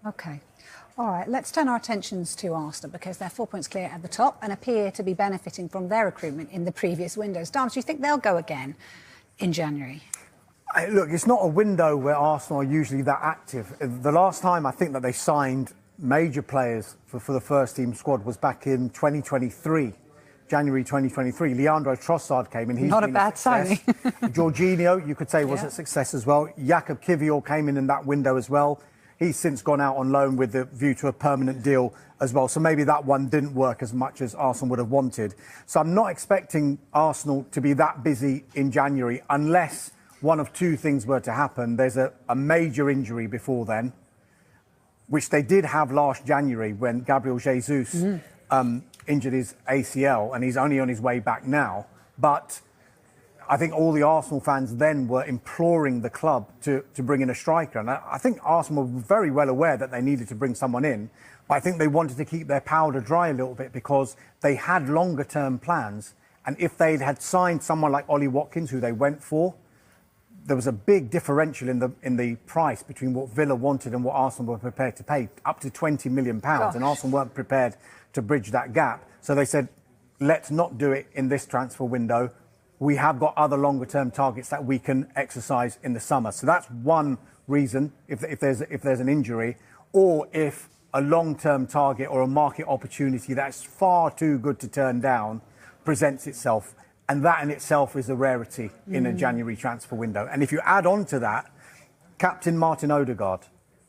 OK. All right, let's turn our attentions to Arsenal because they're 4 points clear at the top and appear to be benefiting from their recruitment in the previous windows. Dharmesh, do you think they'll go again in January? Look, it's not a window where Arsenal are usually that active. The last time I think that they signed major players for the first team squad was back in 2023, January 2023. Leandro Trossard came in. He's not a bad signing. Jorginho, you could say, was a success as well. Jakub Kiwior came in that window as well. He's since gone out on loan with the view to a permanent deal as well. So maybe that one didn't work as much as Arsenal would have wanted. So I'm not expecting Arsenal to be that busy in January unless one of two things were to happen. There's a major injury before then, which they did have last January when Gabriel Jesus injured his ACL, and he's only on his way back now. But I think all the Arsenal fans then were imploring the club to bring in a striker. And I think Arsenal were very well aware that they needed to bring someone in. But I think they wanted to keep their powder dry a little bit because they had longer term plans. And if they had signed someone like Ollie Watkins, who they went for, there was a big differential in the price between what Villa wanted and what Arsenal were prepared to pay, up to £20 million. And Arsenal weren't prepared to bridge that gap. So they said, let's not do it in this transfer window. We have got other longer term targets that we can exercise in the summer. So that's one reason if there's an injury, or if a long term target or a market opportunity that's far too good to turn down presents itself. And that in itself is a rarity in a January transfer window. And if you add on to that, Captain Martin Odegaard,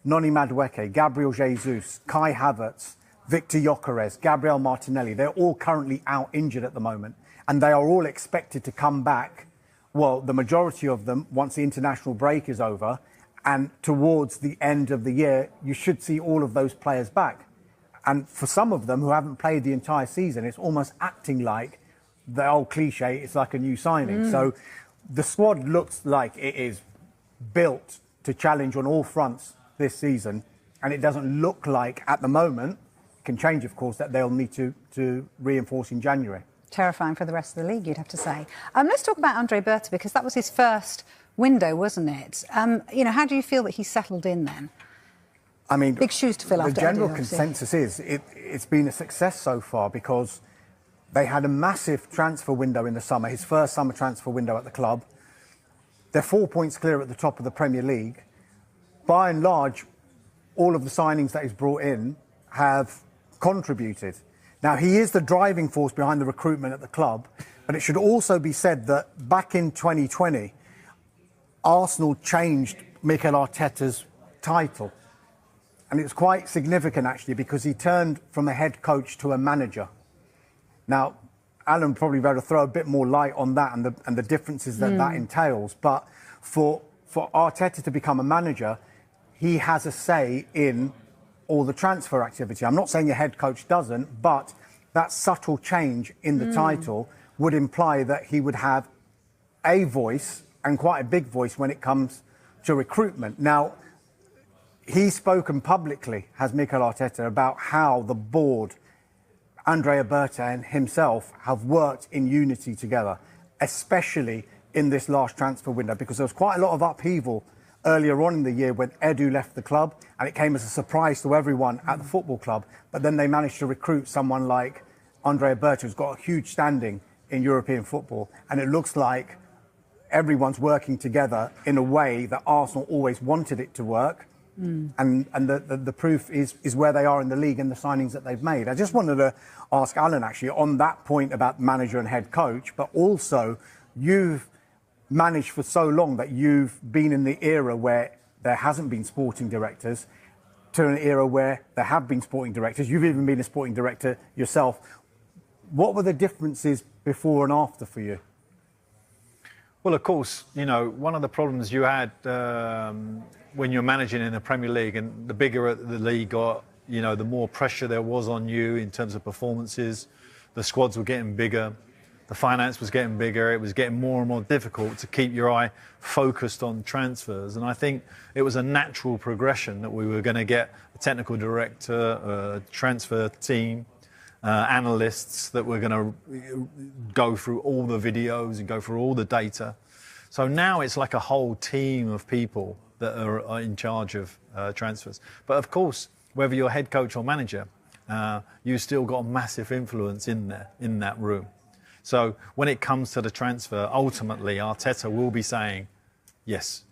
Noni Madueke, Gabriel Jesus, Kai Havertz, Victor Gyökeres, Gabriel Martinelli, they're all currently out injured at the moment. And they are all expected to come back, well, the majority of them, once the international break is over. And towards the end of the year, you should see all of those players back. And for some of them who haven't played the entire season, it's almost acting like the old cliche, it's like a new signing. So the squad looks like it is built to challenge on all fronts this season. And it doesn't look like, at the moment, it can change, of course, that they'll need to reinforce in January. Terrifying for the rest of the league, you'd have to say. Let's talk about Andre Berta, because that was his first window, wasn't it? How do you feel that he settled in then? I mean, big shoes to fill after the general Edu, consensus is it's been a success so far because they had a massive transfer window in the summer, his first summer transfer window at the club. They're 4 points clear at the top of the Premier League. By and large, all of the signings that he's brought in have contributed. Now, he is the driving force behind the recruitment at the club, but it should also be said that back in 2020, Arsenal changed Mikel Arteta's title. And it's quite significant, actually, because he turned from a head coach to a manager. Now, Alan probably better throw a bit more light on that and the differences that entails. But for Arteta to become a manager, he has a say in all the transfer activity. I'm not saying a head coach doesn't, but that subtle change in the title would imply that he would have a voice, and quite a big voice, when it comes to recruitment. Now, he's spoken publicly, has Mikel Arteta, about how the board, Andre Berta and himself, have worked in unity together, especially in this last transfer window, because there was quite a lot of upheaval earlier on in the year when Edu left the club, and it came as a surprise to everyone at the football club. But then they managed to recruit someone like Andre Berta, who's got a huge standing in European football, and it looks like everyone's working together in a way that Arsenal always wanted it to work. And the proof is where they are in the league and the signings that they've made. I just wanted to ask Alan, actually, on that point about manager and head coach, but also you've managed for so long that you've been in the era where there hasn't been sporting directors to an era where there have been sporting directors. You've even been a sporting director yourself. What were the differences before and after for you? Well, of course, one of the problems you had when you're managing in the Premier League, and the bigger the league got, the more pressure there was on you in terms of performances. The squads were getting bigger, the finance was getting bigger, it was getting more and more difficult to keep your eye focused on transfers. And I think it was a natural progression that we were going to get a technical director, a transfer team, analysts that were going to go through all the videos and go through all the data. So now it's like a whole team of people that are in charge of transfers. But of course, whether you're head coach or manager, you still got a massive influence in that room. So when it comes to the transfer, ultimately Arteta will be saying yes.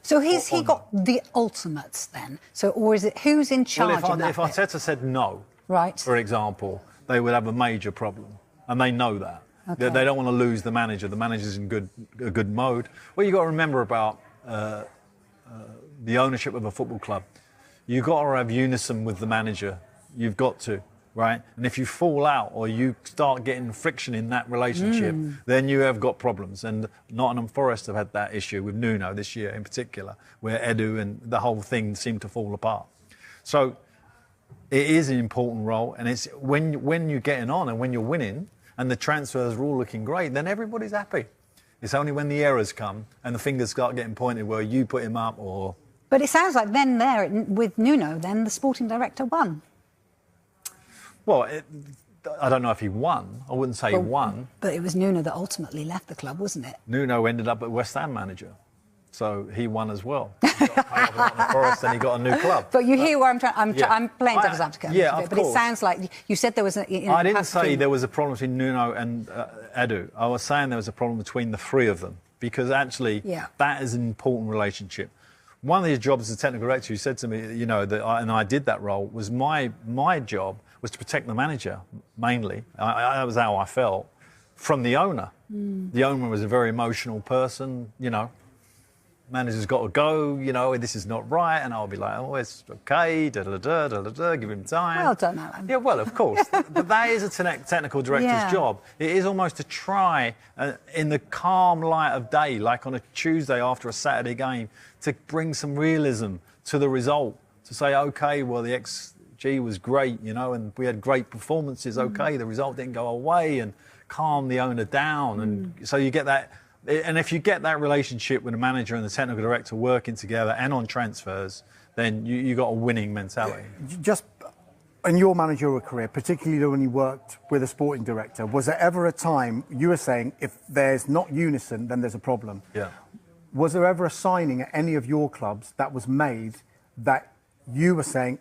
So has he got the ultimates then? So, or is it who's in charge? Well, in that if bit? Arteta said no, right, for example, they would have a major problem, and they know that. Okay. They don't want to lose the manager. The manager's in a good mode. What you got to remember about the ownership of a football club, you've got to have unison with the manager. You've got to, right? And if you fall out or you start getting friction in that relationship, then you have got problems. And Nottingham Forest have had that issue with Nuno this year in particular, where Edu and the whole thing seemed to fall apart. So it is an important role, and it's when you're getting on and when you're winning and the transfers are all looking great, then everybody's happy. It's only when the errors come and the fingers start getting pointed where you put him up or... But it sounds like then there, with Nuno, then the sporting director won. Well, I don't know if he won. I wouldn't say he won. But it was Nuno that ultimately left the club, wasn't it? Nuno ended up at West Ham manager. So he won as well. He got paid off Nottingham Forest and he got a new club. But you hear where I'm playing devil's advocate. Yeah, of but course. it sounds like you said there was a... I didn't say there was a problem between Nuno and Edu. I was saying there was a problem between the three of them because actually that is an important relationship. One of his jobs as a technical director, who said to me, you know, that I did that role, was my job was to protect the manager, mainly. That was how I felt, from the owner. The owner was a very emotional person, you know. Manager's got to go, you know, this is not right. And I'll be like, oh, it's okay, give him time. Well done, Alan. Yeah, well, of course. But that is a technical director's job. It is almost to try, in the calm light of day, like on a Tuesday after a Saturday game, to bring some realism to the result. To say, OK, well, the XG was great, you know, and we had great performances. OK, the result didn't go away, and calm the owner down. And so you get that. And if you get that relationship with the manager and the technical director working together and on transfers, then you got a winning mentality. Just in your managerial career, particularly when you worked with a sporting director, was there ever a time you were saying if there's not unison, then there's a problem? Yeah. Was there ever a signing at any of your clubs that was made that you were saying,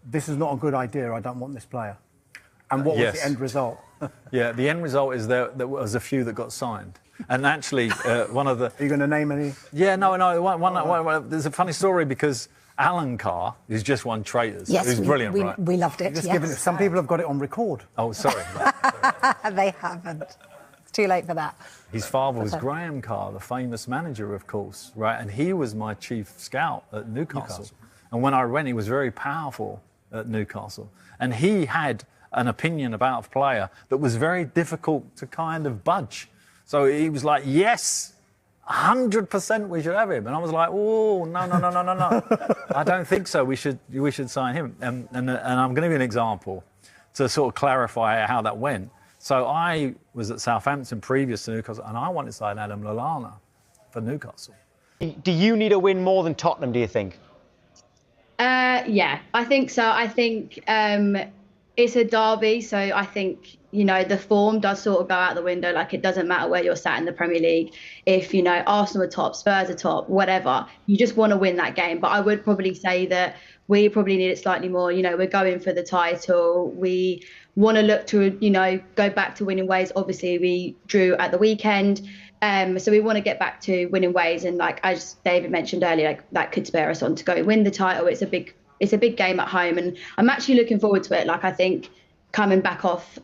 this is not a good idea, I don't want this player? And what was the end result? Yeah, the end result is there was a few that got signed. And actually, one of the... Are you going to name any? Yeah, no. There's a funny story because Alan Carr, who's just won Traitors, yes, who's brilliant, right? We loved it, Some people have got it on record. Oh, sorry. They haven't. It's too late for that. His father was Graham Carr, the famous manager, of course, right? And he was my chief scout at Newcastle. And when I went, he was very powerful at Newcastle. And he had an opinion about a player that was very difficult to kind of budge. So he was like, yes, 100% we should have him. And I was like, oh, no. I don't think so. We should sign him. And I'm going to give you an example to sort of clarify how that went. So I was at Southampton previous to Newcastle, and I wanted to sign Adam Lallana for Newcastle. Do you need a win more than Tottenham, do you think? Yeah, I think so. I think it's a derby, so I think, you know, the form does sort of go out the window. Like, it doesn't matter where you're sat in the Premier League. If, you know, Arsenal are top, Spurs are top, whatever, you just want to win that game. But I would probably say that we probably need it slightly more. You know, we're going for the title. We want to look to, you know, go back to winning ways. Obviously, we drew at the weekend. So we want to get back to winning ways. And like, as David mentioned earlier, like, that could spur us on to go win the title. It's a big game at home. And I'm actually looking forward to it. Like, I think coming back off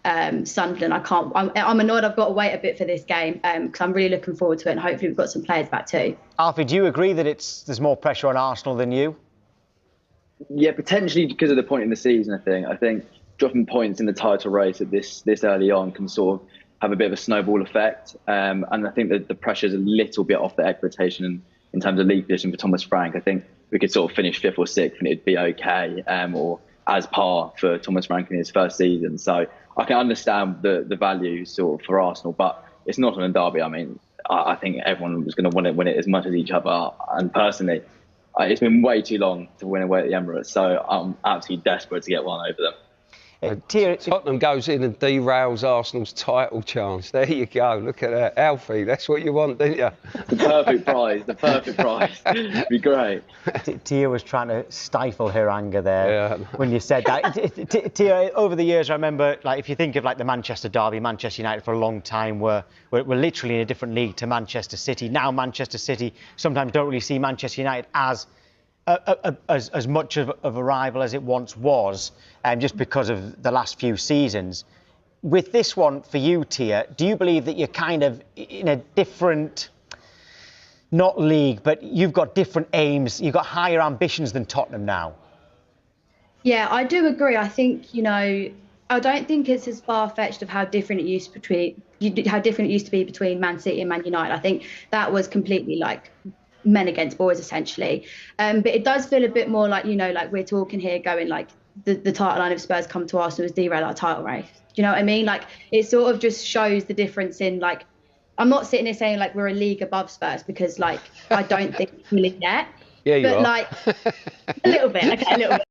Sunderland, I'm annoyed I've got to wait a bit for this game because I'm really looking forward to it, and hopefully we've got some players back too. Alfie, do you agree that there's more pressure on Arsenal than you? Yeah, potentially because of the point in the season, I think dropping points in the title race at this early on can sort of have a bit of a snowball effect. And I think that the pressure's a little bit off the expectation in terms of league position for Thomas Frank. I think we could sort of finish 5th or 6th and it'd be okay, or as par for Thomas Frank in his first season. So I can understand the value sort of for Arsenal, but it's not a derby. I mean, I think everyone was going to win it as much as each other. And personally, it's been way too long to win away at the Emirates, so I'm absolutely desperate to get one over them. Tottenham goes in and derails Arsenal's title chance. There you go. Look at that. Alfie, that's what you want, don't you? The perfect prize. The perfect prize. It'd be great. Tia was trying to stifle her anger there when you said that. Tia, over the years, I remember, like, if you think of like the Manchester derby, Manchester United for a long time were literally in a different league to Manchester City. Now Manchester City sometimes don't really see Manchester United as much of a rival as it once was, just because of the last few seasons. With this one, for you, Tia, do you believe that you're kind of in a different, not league, but you've got different aims, you've got higher ambitions than Tottenham now? Yeah, I do agree. I think, I don't think it's as far-fetched of how different it used to be between Man City and Man United. I think that was completely like men against boys, essentially. But it does feel a bit more like, like we're talking here going like the title line of Spurs come to Arsenal is derail our title race. Do you know what I mean? Like, it sort of just shows the difference in, like, I'm not sitting here saying like we're a league above Spurs, because like I don't think we're yet. Yeah, you but are. Like a little bit, okay, a little bit.